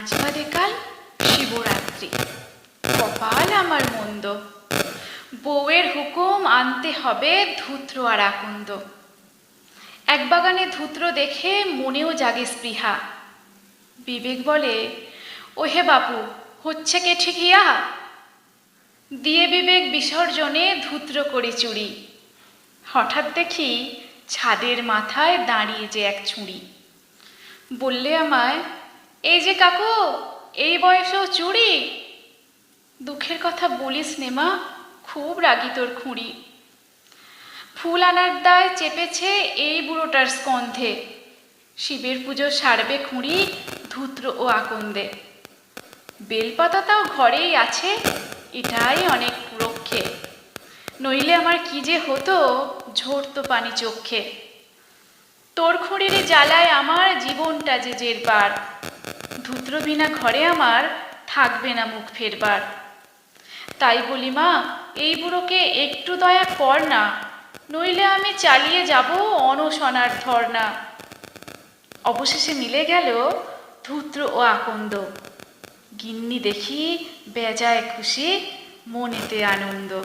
আজ বাদে কাল শিবরাত্রি, কপাল আমার মন্দ। বউয়ের হুকুম আনতে হবে ধূত্র আর আকন্দ। এক বাগানে ধূত্র দেখে মনেও জাগে স্পৃহা। বিবেক বলে, ওহে বাপু, হচ্ছে কে ঠিক ইয়া? দিয়ে বিবেক বিসর্জনে ধূত্র করে চুরি। হঠাৎ দেখি ছাদের মাথায় দাঁড়িয়ে যে এক ছুঁড়ি। বললে আমায়, এই যে কাকু, এই বয়সেও চুরি? দুঃখের কথা বলিস নে মা, খুব রাগী তোর খুঁড়ি। ফুল আনার দায় চেপেছে এই বুড়োটার স্কন্ধে। শিবের পুজো সারবে খুঁড়ি ধূত্র ও আকন্দে। বেলপাতা তাও ঘরেই আছে, এটাই অনেক রক্ষে। নইলে আমার কি যে হতো, ঝরতো পানি চক্ষে। তোর খুঁড়ির জ্বালায় আমার জীবনটা যে জেরবার। ধূত্র বিনা ঘরে আমার থাকবে না মুখ ফেরবার। তাই বলি মা, এই বুড়োকে একটু দয়া কর না, নইলে আমি চালিয়ে যাব অনশনার ধর্না। অবশেষে মিলে গেল ধূত্র ও আকন্দ। গিন্নি দেখি বেজায় খুশি, মনেতে আনন্দ।